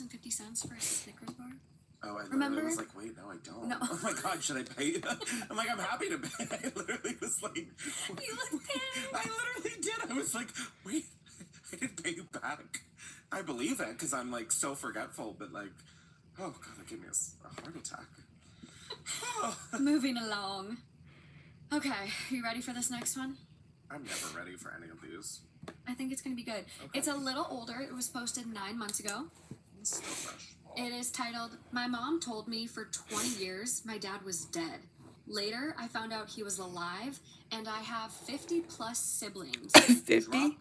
$50 for a Snickers bar? Oh, I Remember? was like, wait, no, I don't. No. Oh my God, should I pay? I'm like, I'm happy to pay. I literally was like, You look pissed. I literally did. I was like, wait, I didn't pay you back. I believe it because I'm like so forgetful, but like, oh God, that gave me a heart attack. Moving along. Okay, you ready for this next one? I'm never ready for any of these. I think it's going to be good. Okay. It's a little older. It was posted 9 months ago. It's still fresh. It is titled, "My mom told me for 20 years my dad was dead. Later, I found out he was alive, and I have 50 plus siblings." 50? Drop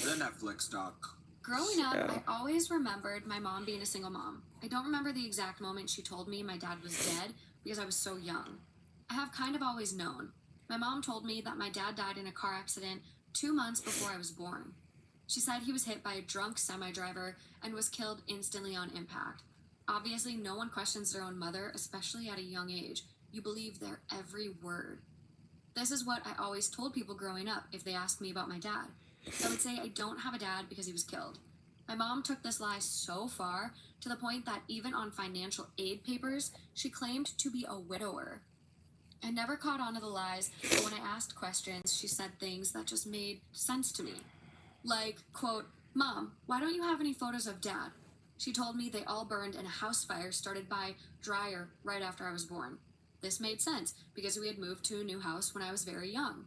the Netflix doc. Growing up, So- I always remembered my mom being a single mom. I don't remember the exact moment she told me my dad was dead because I was so young. I have kind of always known. My mom told me that my dad died in a car accident 2 months before I was born. She said he was hit by a drunk semi-driver and was killed instantly on impact. Obviously, no one questions their own mother, especially at a young age. You believe their every word. This is what I always told people growing up if they asked me about my dad. I would say I don't have a dad because he was killed. My mom took this lie so far to the point that even on financial aid papers, she claimed to be a widower. I never caught on to the lies, but when I asked questions, she said things that just made sense to me. Like, quote, "Mom, why don't you have any photos of Dad?" She told me they all burned in a house fire started by dryer right after I was born. This made sense because we had moved to a new house when I was very young.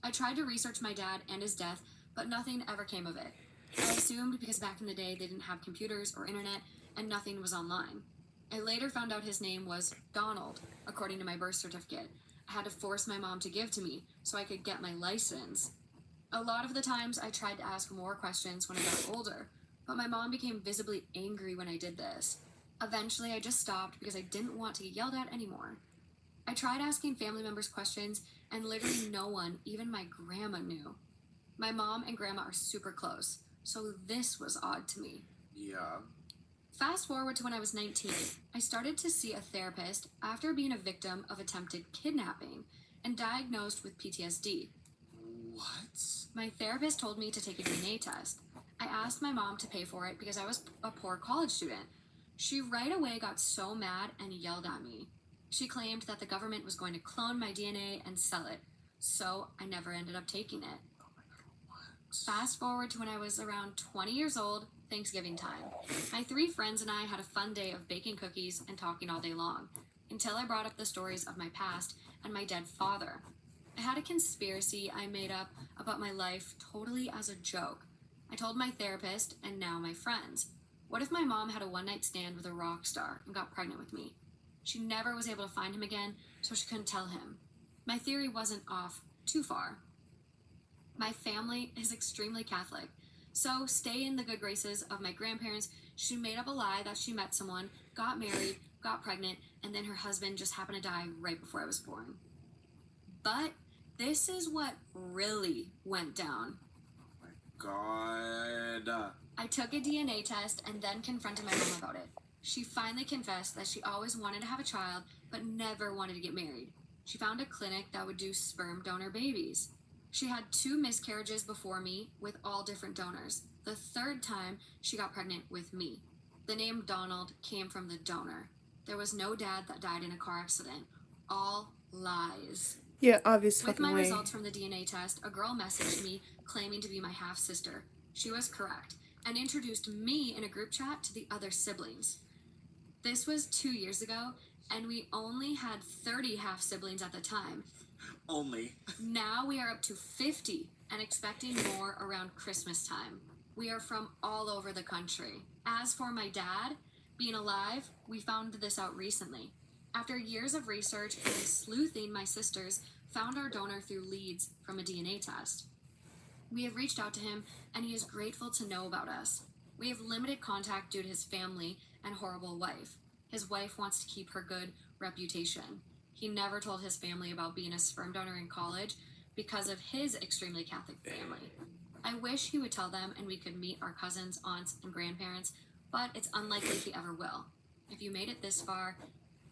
I tried to research my dad and his death, but nothing ever came of it. I assumed because back in the day they didn't have computers or internet and nothing was online. I later found out his name was Donald, according to my birth certificate. I had to force my mom to give to me so I could get my license. A lot of the times I tried to ask more questions when I got older, but my mom became visibly angry when I did this. Eventually I just stopped because I didn't want to get yelled at anymore. I tried asking family members questions and literally no one, even my grandma, knew. My mom and grandma are super close, so this was odd to me. Yeah. Fast forward to when I was 19, I started to see a therapist after being a victim of attempted kidnapping and diagnosed with PTSD. What? My therapist told me to take a DNA test. I asked my mom to pay for it because I was a poor college student. She right away got so mad and yelled at me. She claimed that the government was going to clone my DNA and sell it, so I never ended up taking it. Oh my God, what? Fast forward to when I was around 20 years old, Thanksgiving time. My 3 friends and I had a fun day of baking cookies and talking all day long, until I brought up the stories of my past and my dead father. I had a conspiracy I made up about my life totally as a joke. I told my therapist and now my friends. What if my mom had a one-night stand with a rock star and got pregnant with me? She never was able to find him again, so she couldn't tell him. My theory wasn't off too far. My family is extremely Catholic, so stay in the good graces of my grandparents. She made up a lie that she met someone, got married, got pregnant, and then her husband just happened to die right before I was born. But this is what really went down. Oh my God. I took a DNA test and then confronted my mom about it. She finally confessed that she always wanted to have a child, but never wanted to get married. She found a clinic that would do sperm donor babies. She had 2 miscarriages before me with all different donors. The 3rd time, she got pregnant with me. The name Donald came from the donor. There was no dad that died in a car accident. All lies. Yeah, obvious With fucking my way. results from the DNA test, a girl messaged me claiming to be my half-sister. She was correct and introduced me in a group chat to the other siblings. This was 2 years ago, and we only had 30 half-siblings at the time. Only. Now we are up to 50 and expecting more around Christmas time. We are from all over the country. As for my dad being alive, we found this out recently. After years of research and sleuthing, my sisters found our donor through leads from a DNA test. We have reached out to him, and he is grateful to know about us. We have limited contact due to his family and horrible wife. His wife wants to keep her good reputation. He never told his family about being a sperm donor in college because of his extremely Catholic family. I wish he would tell them and we could meet our cousins, aunts, and grandparents, but it's unlikely he ever will. If you made it this far,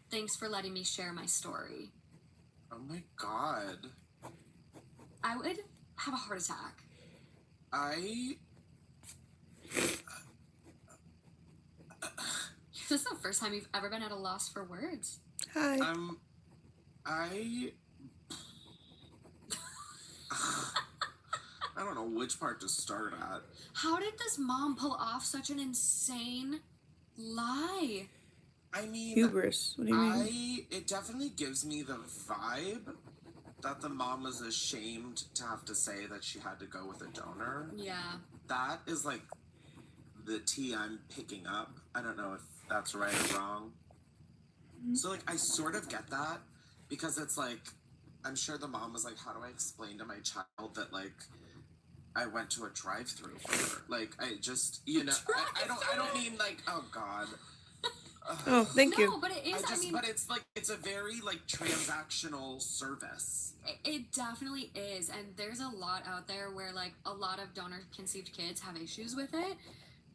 thanks for letting me share my story. Oh my God. I would have a heart attack. This is the first time you've ever been at a loss for words. Hi. I don't know which part to start at. How did this mom pull off such an insane lie? I mean, Hubris. What do you mean? it definitely gives me the vibe that the mom was ashamed to have to say that she had to go with a donor. Yeah. That is like the tea I'm picking up. I don't know if that's right or wrong. So like I sort of get that because it's like I'm sure the mom was like, how do I explain to my child that like I went to a drive-through for her? Like I just I don't mean like oh god. Oh, thank you. No, but it is. But it's like it's a very like transactional service. It definitely is, and there's a lot out there where like a lot of donor-conceived kids have issues with it.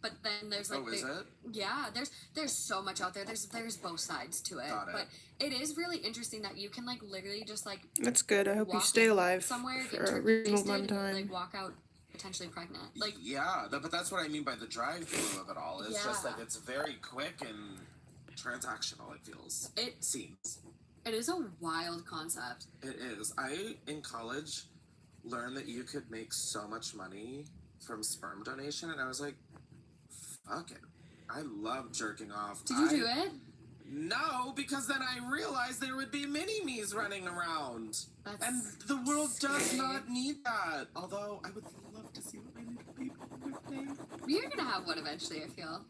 But then there's like, is it? Yeah, there's so much out there. There's both sides to it. Got it. But it is really interesting that you can like literally just like That's good. I hope you walk stay in alive somewhere, for get a turkey reasonable amount basted, of time. like walk out potentially pregnant. Like yeah, but that's what I mean by the drive-through of it all. It's just Yeah. like it's very quick and transactional. It feels. It seems. it is a wild concept. It is. I in college learned that you could make so much money from sperm donation, and I was like, fuck it. I love jerking off. Did you do it? No, because then I realized there would be mini-me's running around. That's And the world does scary. not need that. Although, I would love to see what my little baby would name. You're gonna have one eventually, I feel.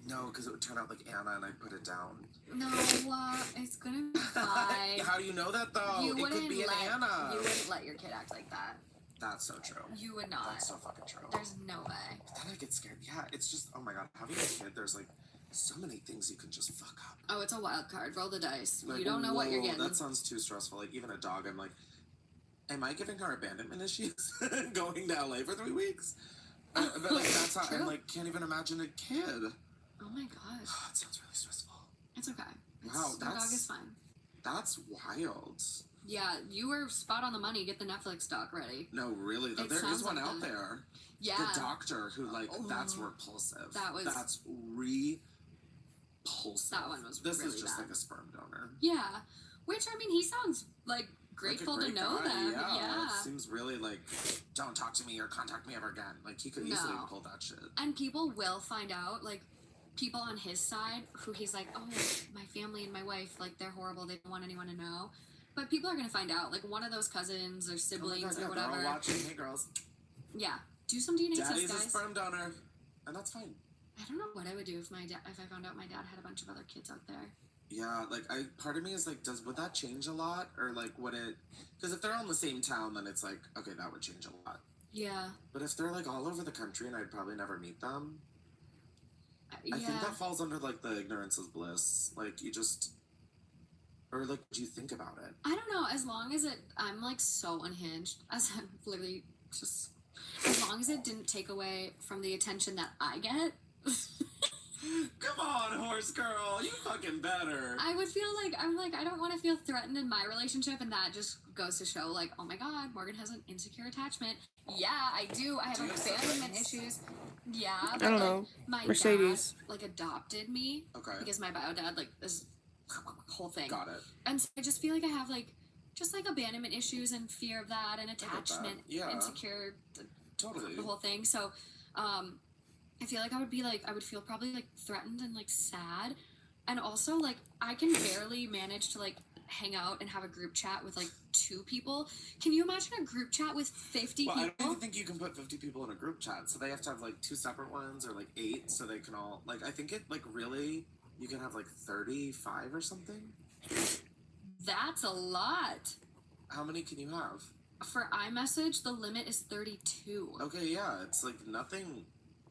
No, because it would turn out like Anna and I'd put it down. No, it's gonna be fine. How do you know that, though? You It could be an Anna. You wouldn't let your kid act like that. That's so true. You would not. That's so fucking true. There's no way. But then I get scared. Yeah, it's just, oh my god, having a kid, there's like so many things you can just fuck up. Oh, it's a wild card. Roll the dice. Like, You don't know what you're whoa, getting. That sounds too stressful. Like, even a dog, I'm like, am I giving her abandonment issues? Going to LA for 3 weeks? But like, that's how, True. I'm like, can't even imagine a kid. Oh my gosh. It sounds really stressful. It's okay. Wow, Your dog is fine. That's wild. Yeah, you were spot on the money. Get the Netflix doc ready. No, really, though. It There is sounds one like out that. there. Yeah. The doctor who, like, that's Oh. repulsive. That's repulsive. That one was This really is just bad. like a sperm donor. Yeah. Which, I mean, he sounds like grateful Like a to great know guy, them. Yeah. Seems really like, don't talk to me or contact me ever again. Like, he could easily No. pull that shit. And people will find out, like, people on his side who he's like, oh, my family and my wife, like, they're horrible. They don't want anyone to know. But people are going to find out. Like, one of those cousins or siblings Oh or my God, yeah, whatever. they're all watching. Hey, girls. Yeah. Do some DNA Daddy's tests, a guys. sperm donor. And that's fine. I don't know what I would do if I found out my dad had a bunch of other kids out there. Yeah, like, part of me is like, would that change a lot? Or, like, would it... Because if they're all in the same town, then it's like, okay, that would change a lot. Yeah. But if they're, like, all over the country and I'd probably never meet them... Yeah. I think that falls under, like, the ignorance is bliss. Like, you just... Or, like, do you think about it? I don't know. As long as I'm like so unhinged. As I'm literally just. As long as it didn't take away from the attention that I get. Come on, horse girl. You fucking better. I would feel like I don't want to feel threatened in my relationship, and that just goes to show like, oh my god, Morgan has an insecure attachment. Yeah, I do. I have Do you have abandonment siblings? issues. Yeah, I but don't like, know. my Mercedes. dad like adopted me Okay. because my bio dad like this whole thing. Got it. And so I just feel like I have like just like abandonment issues and fear of that and get that. attachment, Yeah. insecure, Totally. the whole thing. So, I feel like I would feel probably like threatened and like sad, and also like I can barely manage to like hang out and have a group chat with like 2 people. Can you imagine a group chat with 50 Well, I people? don't even think you can put 50 people in a group chat. So they have to have, like, 2 separate ones or, like, 8 so they can all... Like, I think it, like, really... You can have, like, 35 or something? That's a lot. How many can you have? For iMessage, the limit is 32. Okay, yeah, it's, like, nothing...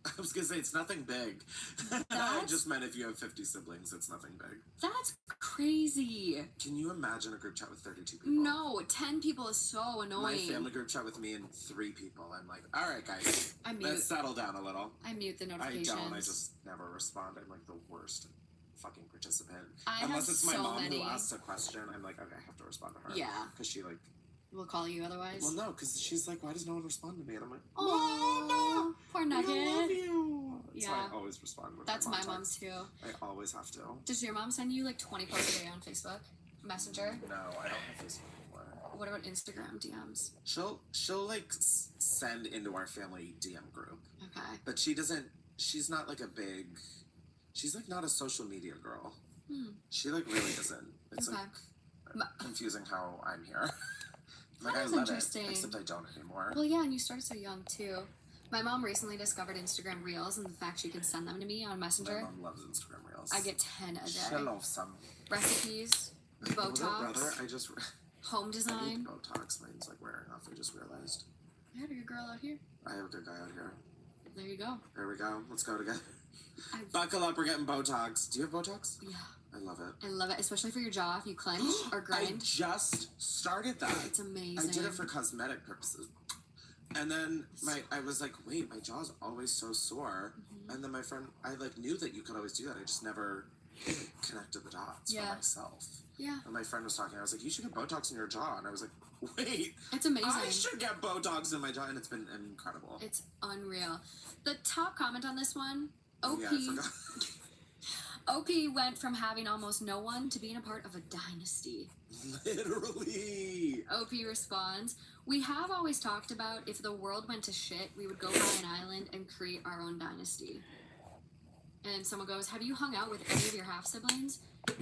I was gonna say, it's nothing big. I That's- just meant if you have 50 siblings, it's nothing big. That's crazy. Can you imagine a group chat with 32 people? No, 10 people is so My annoying. family group chat with me and 3 people. I'm like, all right, guys, I mute. let's settle down a little. I mute the I notifications. don't. I just never respond. I'm like the worst fucking participant. I Unless have it's my so mom many. who asks a question, I'm like, okay, I have to respond to her. Yeah. Because she like We'll call you otherwise. Well, no, because she's like, why does no one respond to me? And I'm like, Oh, poor Nugget. I love you. That's why Yeah. I always respond with That's my mom texts. too. I always have to. Does your mom send you like 20 posts a day on Facebook Messenger? No, I don't have Facebook anymore. What about Instagram DMs? She'll like send into our family DM group, Okay. but she's not like a big, she's like not a social media girl. She like really isn't. It's Okay. like confusing how I'm here. Like That I is love interesting. it, except I don't anymore. Well, yeah, and you started so young too. My mom recently discovered Instagram Reels and the fact she can send them to me on My Messenger. mom loves Instagram Reels. I get 10 a She day. loves some. Recipes, Little Botox, brother, I just home I need design. Botox. Mine's like wearing off. I just realized. I had a good girl out here. I have a good guy out here. There you go. There we go. Let's go together. I- Buckle up. We're getting Botox. Do you have Botox? Yeah. I love it. I love it, especially for your jaw if you clench or I grind. just started that. It's amazing. I did it for cosmetic purposes. And then I was like, wait, my jaw's always so sore. And then my friend, I like knew that you could always do that. I just never connected the dots Yeah. for myself. Yeah. And my friend was talking. I was like, you should get Botox in your jaw. And I was like, wait, It's amazing. I should get Botox in my jaw. And it's been incredible. It's unreal. The top comment on this one, OP. Yeah, I forgot. OP went from having almost no one to being a part of a dynasty. Literally. OP responds, we have always talked about if the world went to shit, we would go buy an island and create our own dynasty. And someone goes, have you hung out with any of your half-siblings?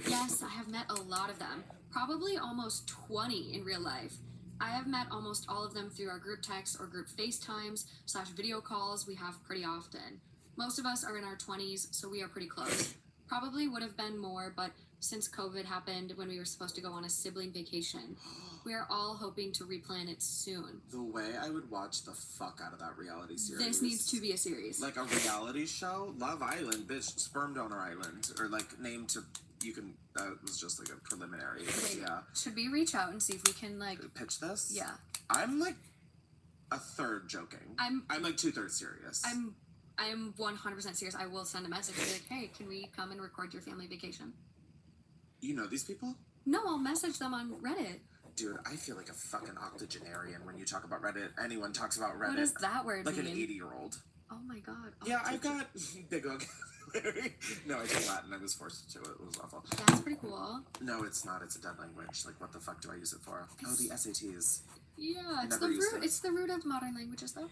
Yes, I have met a lot of them. Probably almost 20 in real life. I have met almost all of them through our group texts or group FaceTimes / video calls we have pretty often. Most of us are in our 20s, so we are pretty close. Probably would have been more, but since COVID happened when we were supposed to go on a sibling vacation, we are all hoping to replan it soon. The way I would watch the fuck out of that reality series. This needs to be a series. Like a reality show? Love Island, bitch. Sperm Donor Island. Or like named to, you can, that was just like a preliminary. Wait, Yeah. should we reach out and see if we can like, Pitch this? yeah. I'm like a third joking. I'm like 2/3 serious. I'm 100% serious. I will send a message and be like, hey, can we come and record your family vacation? You know these people? No, I'll message them on Reddit. Dude, I feel like a fucking octogenarian when you talk about Reddit. Anyone talks about Reddit. What does that word like mean? an 80-year-old. Oh my god. Yeah, I've got big vocabulary. No, I did Latin. I was forced to. It was awful. That's pretty cool. No, it's not. It's a dead language. Like, what the fuck do I use it for? Oh, the SATs. Yeah, it's Never the used root. it. It's the root of modern languages, though.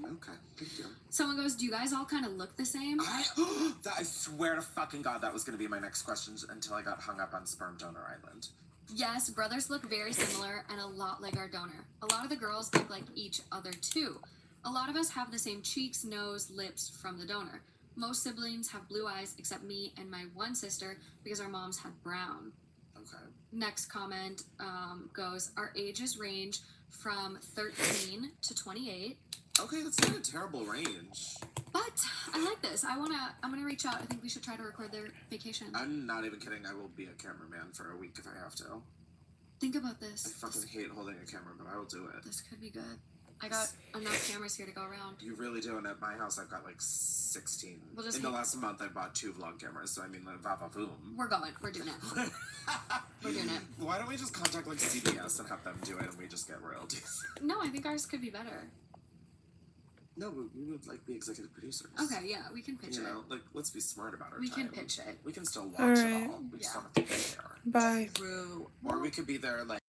Okay, good deal. Someone goes, "Do you guys all kind of look the same?" I swear to fucking God, that was going to be my next question until I got hung up on Sperm Donor Island. Yes, brothers look very similar and a lot like our donor. A lot of the girls look like each other too. A lot of us have the same cheeks, nose, lips from the donor. Most siblings have blue eyes except me and my one sister because our moms had brown. Okay. Next comment goes, our ages range from 13 to 28. Okay, that's not a terrible range. But I like this. I'm gonna reach out. I think we should try to record their vacation. I'm not even kidding. I will be a cameraman for a week if I have to. Think about I this. fucking hate holding a camera, but I will do it. This could be good. I got enough cameras here to go around. You really do, and at my house I've got like 16. We'll just In the hang- last month I bought 2 vlog cameras, so I mean, like, va-va-boom. We're going. We're doing it. We're doing it. Why don't we just contact like CBS and have them do it and we just get royalties? No, I think ours could be better. No, we would like be executive producers. Okay, yeah, we can pitch You it. know, like, let's be smart about our We time. can pitch it. We can still watch Alright. it all. We just Yeah. don't have to be there. Bye. True. Or we could be there like